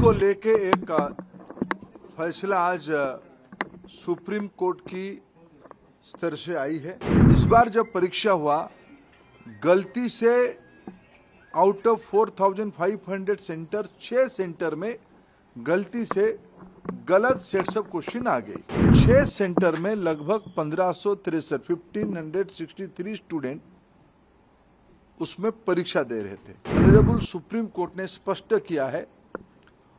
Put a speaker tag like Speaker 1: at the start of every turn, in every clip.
Speaker 1: को लेके एक फैसला आज सुप्रीम कोर्ट की स्तर से आई है। इस बार जब परीक्षा हुआ, गलती से आउट ऑफ 4,500 सेंटर 6 सेंटर में गलती से गलत सेट्स ऑफ क्वेश्चन आ गई। 6 सेंटर में लगभग 1563 स्टूडेंट उसमें परीक्षा दे रहे थे। ऑनरेबल सुप्रीम कोर्ट ने स्पष्ट किया है,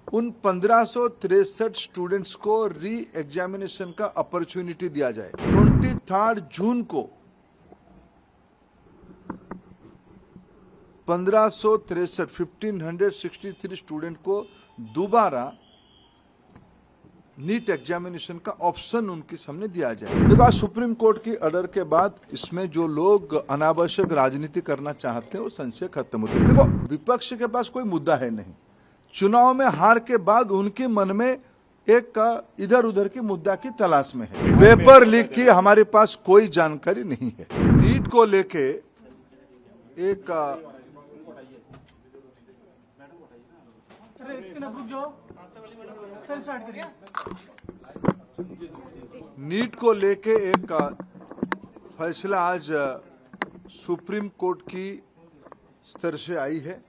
Speaker 1: उन 1563 स्टूडेंट्स को री एग्जामिनेशन का अपॉर्चुनिटी दिया जाए। 23 जून को 1563 स्टूडेंट को दोबारा नीट एग्जामिनेशन का ऑप्शन उनके सामने दिया जाए। देखो, आज सुप्रीम कोर्ट की ऑर्डर के बाद इसमें जो लोग अनावश्यक राजनीति करना चाहते हैं वो संशय खत्म होते हैं। देखो, विपक्ष के पास कोई मुद्दा है नहीं। चुनाव में हार के बाद उनके मन में एक इधर उधर की मुद्दा की तलाश में है। पेपर लीक की हमारे पास कोई जानकारी नहीं है। नीट को लेके एक नीट को लेके एक फैसला आज सुप्रीम कोर्ट की स्तर से आई है।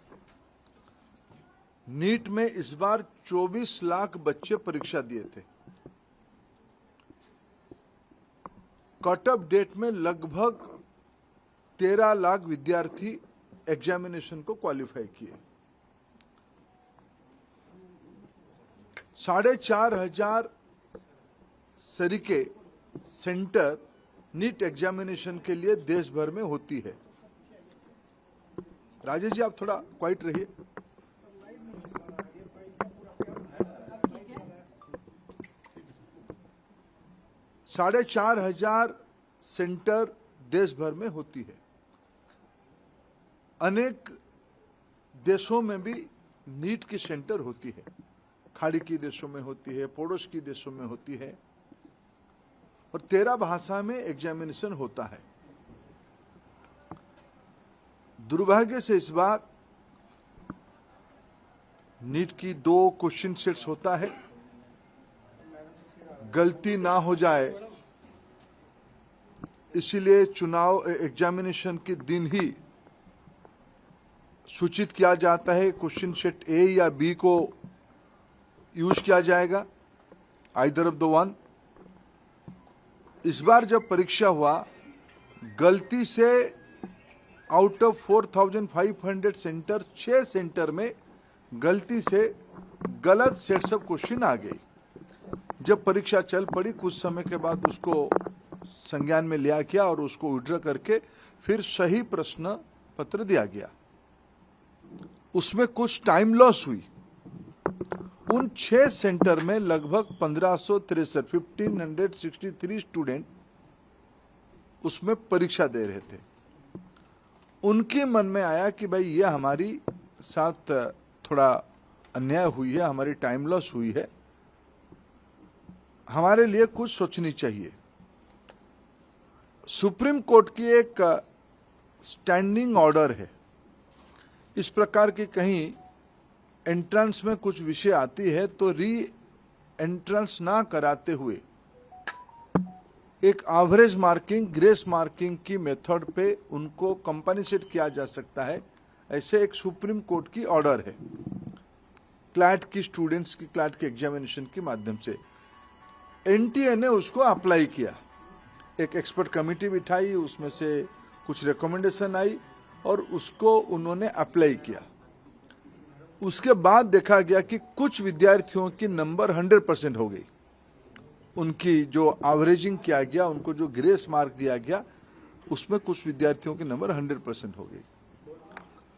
Speaker 1: नीट में इस बार 24 लाख बच्चे परीक्षा दिए थे। कट ऑफ डेट में लगभग 13 लाख विद्यार्थी एग्जामिनेशन को क्वालिफाई किए। 4,500 सरीके सेंटर नीट एग्जामिनेशन के लिए देश भर में होती है। राजेश जी, आप थोड़ा क्वाइट रहिए। साढ़े 4,500 सेंटर देश भर में होती है। अनेक देशों में भी नीट की सेंटर होती है। खाड़ी की देशों में होती है, पड़ोस की देशों में होती है, और 13 भाषा में एग्जामिनेशन होता है। दुर्भाग्य से इस बार नीट की 2 क्वेश्चन सेट्स होता है। गलती ना हो जाए इसीलिए चुनाव एग्जामिनेशन के दिन ही सूचित किया जाता है क्वेश्चन सेट ए या बी को यूज किया जाएगा, आइदर ऑफ द वन। इस बार जब परीक्षा हुआ, गलती से आउट ऑफ 4,500 सेंटर 6 सेंटर में गलती से गलत सेट्स ऑफ क्वेश्चन आ गई। जब परीक्षा चल पड़ी, कुछ समय के बाद उसको संज्ञान में लिया गया और उसको विड्रॉ करके फिर सही प्रश्न पत्र दिया गया। उसमें कुछ टाइम लॉस हुई। उन 6 सेंटर में लगभग 1563 स्टूडेंट उसमें परीक्षा दे रहे थे। उनके मन में आया कि भाई ये हमारी साथ थोड़ा अन्याय हुई है, हमारी टाइम लॉस हुई है, हमारे लिए कुछ सोचनी चाहिए। सुप्रीम कोर्ट की एक स्टैंडिंग ऑर्डर है। इस प्रकार की कहीं एंट्रेंस में कुछ विषय आती है तो री एंट्रेंस ना कराते हुए एक एवरेज मार्किंग, ग्रेस मार्किंग की मेथड पे उनको कंपनसेट किया जा सकता है। ऐसे एक सुप्रीम कोर्ट की ऑर्डर है। क्लैट की स्टूडेंट्स की क्लैट के एग्जामिनेशन के माध्यम से एनटीए ने उसको अप्लाई किया। एक एक्सपर्ट कमेटी बिठाई, उसमें से कुछ रिकमेंडेशन आई और उसको उन्होंने अप्लाई किया। उसके बाद देखा गया कि कुछ विद्यार्थियों की नंबर 100% हो गई। उनकी जो एवरेजिंग किया गया, उनको जो ग्रेस मार्क दिया गया, उसमें कुछ विद्यार्थियों की नंबर 100% हो गई।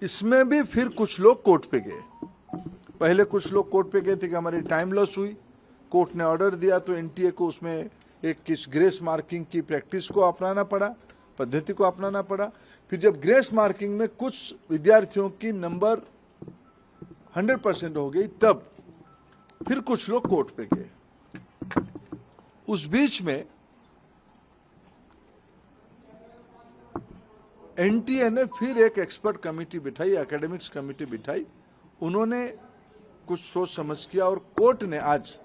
Speaker 1: इसमें भी फिर कुछ लोग कोर्ट पे गए। पहले कुछ लोग कोर्ट पे गए थे कि हमारी टाइम लॉस हुई। कोर्ट ने ऑर्डर दिया तो एनटीए को उसमें एक किस ग्रेस मार्किंग की प्रैक्टिस को अपनाना पड़ा, पद्धति को अपनाना पड़ा। फिर जब ग्रेस मार्किंग में कुछ विद्यार्थियों की नंबर 100% हो गई, तब फिर कुछ लोग कोर्ट पे गए। उस बीच में एनटीए ने फिर एक एक्सपर्ट कमेटी बिठाई, एकेडमिक्स कमेटी बिठाई। उन्होंने कुछ सोच समझ किया और कोर्ट ने आज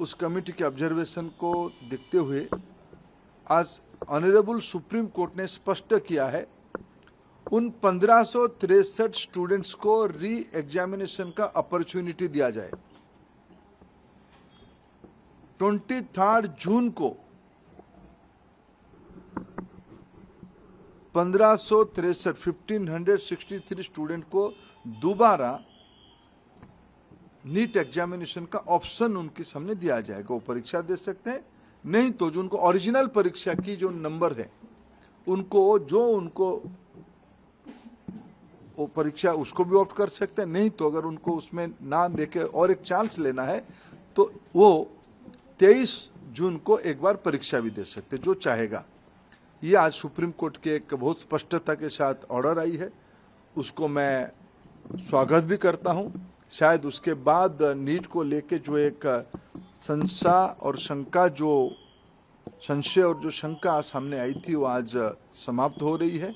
Speaker 1: उस कमेटी के ऑब्जर्वेशन को देखते हुए आज ऑनरेबल सुप्रीम कोर्ट ने स्पष्ट किया है उन 1563 स्टूडेंट्स को री एग्जामिनेशन का अपॉर्चुनिटी दिया जाए। 23 जून को 1563 स्टूडेंट को दोबारा नीट एग्जामिनेशन का ऑप्शन उनके सामने दिया जाएगा। वो परीक्षा दे सकते हैं, नहीं तो जो उनको ओरिजिनल परीक्षा की जो नंबर है उनको वो परीक्षा उसको भी ऑप्ट कर सकते हैं, नहीं तो अगर उनको उसमें ना देके और एक चांस लेना है तो वो 23 जून को एक बार परीक्षा भी दे सकते हैं, जो चाहेगा। ये आज सुप्रीम कोर्ट के एक बहुत स्पष्टता के साथ ऑर्डर आई है, उसको मैं स्वागत भी करता हूं। शायद उसके बाद नीट को लेके जो एक संशय और जो शंका सामने आई थी वो आज समाप्त हो रही है।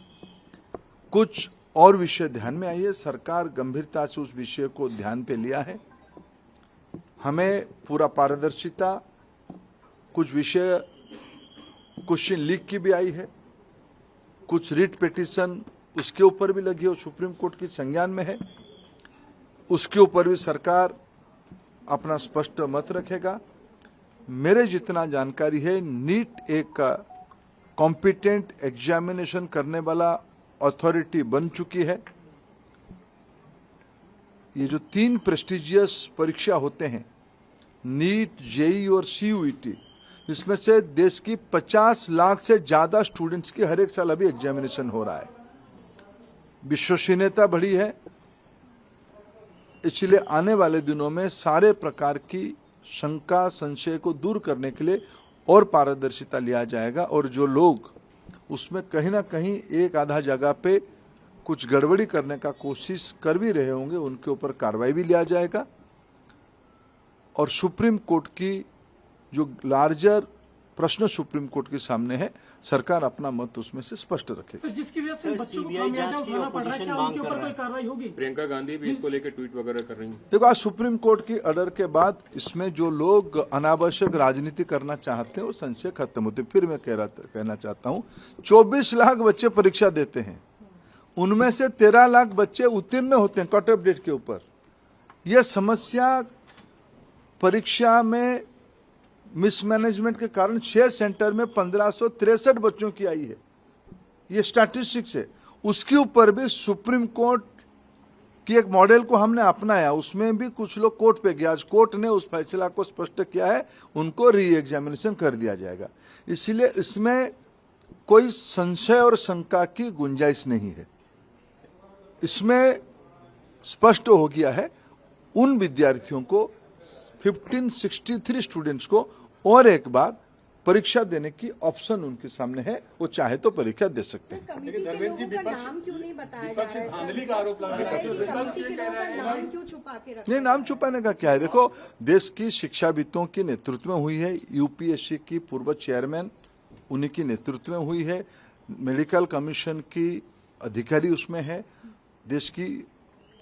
Speaker 1: कुछ और विषय ध्यान में आई है, सरकार गंभीरता से उस विषय को ध्यान पे लिया है। हमें पूरा पारदर्शिता, कुछ विषय क्वेश्चन लीक की भी आई है, कुछ रिट पिटीशन उसके ऊपर भी लगी हो, सुप्रीम कोर्ट की संज्ञान में है, उसके ऊपर भी सरकार अपना स्पष्ट मत रखेगा। मेरे जितना जानकारी है, नीट एक कॉम्पिटेंट एग्जामिनेशन करने वाला अथॉरिटी बन चुकी है। ये जो 3 प्रेस्टिजियस परीक्षा होते हैं, नीट, जेईई और सीयूईटी, इसमें से देश की 50 लाख से ज्यादा स्टूडेंट्स की हर एक साल अभी एग्जामिनेशन हो रहा है। विश्वसनीयता बढ़ी है, इसलिए आने वाले दिनों में सारे प्रकार की शंका संशय को दूर करने के लिए और पारदर्शिता लिया जाएगा और जो लोग उसमें कहीं ना कहीं एक आधा जगह पे कुछ गड़बड़ी करने का कोशिश कर भी रहे होंगे, उनके ऊपर कार्रवाई भी लिया जाएगा। और सुप्रीम कोर्ट की जो लार्जर प्रश्न सुप्रीम कोर्ट के सामने है, सरकार अपना मत उसमें से स्पष्ट रखेगी।
Speaker 2: जिसकी वजह से बच्चों को खामियाजा उठाना पड़ रहा है, क्या उनके ऊपर कोई कार्रवाई होगी?
Speaker 3: प्रियंका गांधी भी इसको लेकर ट्वीट वगैरह कर रही हैं।
Speaker 1: देखो, आज सुप्रीम कोर्ट की ऑर्डर के बाद इसमें जो लोग अनावश्यक राजनीति करना चाहते हैं वो संशय खत्म होते। फिर मैं कहना चाहता हूँ, 24 लाख बच्चे परीक्षा देते हैं, उनमें से 13 लाख बच्चे उत्तीर्ण होते हैं कट ऑफ डेट के ऊपर। यह समस्या परीक्षा में मिसमैनेजमेंट के कारण 6 सेंटर में 1563 बच्चों की आई है, ये स्टैटिस्टिक्स है। उसके ऊपर भी सुप्रीम कोर्ट की एक मॉडल को हमने अपनाया, उसमें भी कुछ लोग कोर्ट पे गया। आज कोर्ट ने उस फैसला को स्पष्ट किया है, उनको री एग्जामिनेशन कर दिया जाएगा। इसलिए इसमें कोई संशय और शंका की गुंजाइश नहीं है। इसमें स्पष्ट हो गया है उन विद्यार्थियों को 1563 स्टूडेंट्स को और एक बार परीक्षा देने की ऑप्शन उनके सामने है, वो चाहे तो परीक्षा दे सकते हैं।
Speaker 4: लेकिन धर्मेंद्र जी, नाम क्यों नहीं बताया जा रहा है? धांधली का आरोप लगा है, कमेटी के लोगों का नाम क्यों छुपा के रखा?
Speaker 1: नहीं, नाम छुपाने का क्या है? देखो, देश की शिक्षाविदों के नेतृत्व में हुई है, यूपीएससी की पूर्व चेयरमैन उन्हीं की नेतृत्व में हुई है, मेडिकल कमीशन की अधिकारी उसमें है, देश की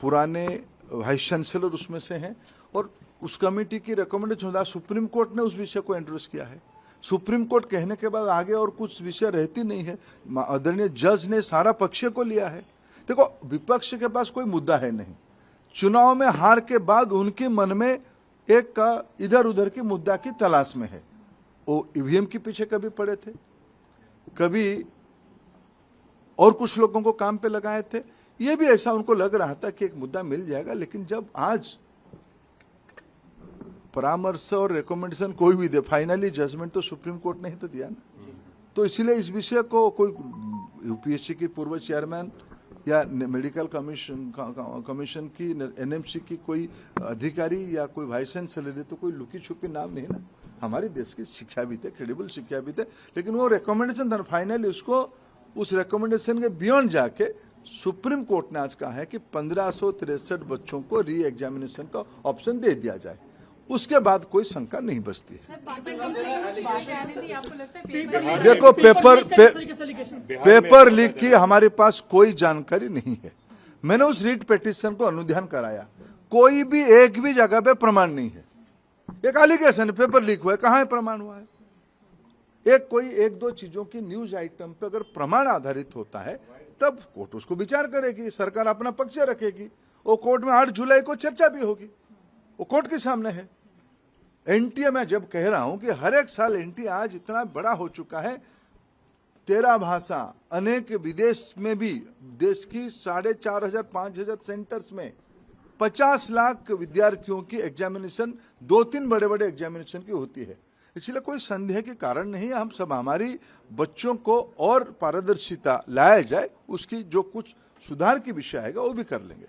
Speaker 1: पुराने वाइस चांसलर उसमें से हैं, और उस कमेटी की रिकमेंडेशन सुप्रीम कोर्ट ने उस विषय को इंट्रोड्यूस किया है। सुप्रीम कोर्ट कहने के बाद आगे और कुछ विषय रहती नहीं है। आदरणीय जज ने सारा पक्ष को लिया है। देखो, विपक्ष के पास कोई मुद्दा है नहीं। चुनाव में हार के बाद उनके मन में एक इधर उधर की मुद्दा की तलाश में है। वो ईवीएम के पीछे कभी पड़े थे, कभी और कुछ लोगों को काम पे लगाए थे। ये भी ऐसा उनको लग रहा था कि एक मुद्दा मिल जाएगा, लेकिन जब आज परामर्श और रिकमेंडेशन कोई भी दे, फाइनली जजमेंट तो सुप्रीम कोर्ट ने ही तो दिया ना। तो इसलिए इस विषय को कोई यूपीएससी की पूर्व चेयरमैन या मेडिकल कमीशन की, एनएमसी की कोई अधिकारी या कोई वाइस चांसलर, तो कोई लुकी छुपी नाम नहीं ना। हमारे देश की शिक्षाविद है, क्रेडिबल शिक्षाविद है, लेकिन वो रिकमेंडेशन था, फाइनली उसको उस रिकमेंडेशन के बियॉन्ड जाके सुप्रीम कोर्ट ने आज कहा है कि 1563 बच्चों को री एग्जामिनेशन का ऑप्शन दे दिया जाए। उसके बाद कोई शंका नहीं बचती है। देखो, पेपर लीक की हमारे पास कोई जानकारी नहीं है। मैंने उस रीट पिटीशन को अनुध्यान कराया, कोई भी एक भी जगह पे प्रमाण नहीं है। एक एलिगेशन, पेपर लीक हुआ है, कहाँ है प्रमाण हुआ है? एक दो चीजों की न्यूज आइटम पे अगर प्रमाण आधारित होता है तब कोर्ट उसको विचार करेगी, सरकार अपना पक्ष रखेगी। वो कोर्ट में 8 जुलाई को चर्चा भी होगी, वो कोर्ट के सामने है। एनटीए में जब कह रहा हूं कि हर एक साल एनटीए आज इतना बड़ा हो चुका है, 13 भाषा, अनेक विदेश में भी, देश की 4,500-5,000 सेंटर्स में 50 लाख विद्यार्थियों की एग्जामिनेशन, 2-3 बड़े बड़े एग्जामिनेशन की होती है। इसलिए कोई संदेह के कारण नहीं है। हम सब, हमारी बच्चों को और पारदर्शिता लाया जाए, उसकी जो कुछ सुधार की विषय आएगा वो भी कर लेंगे।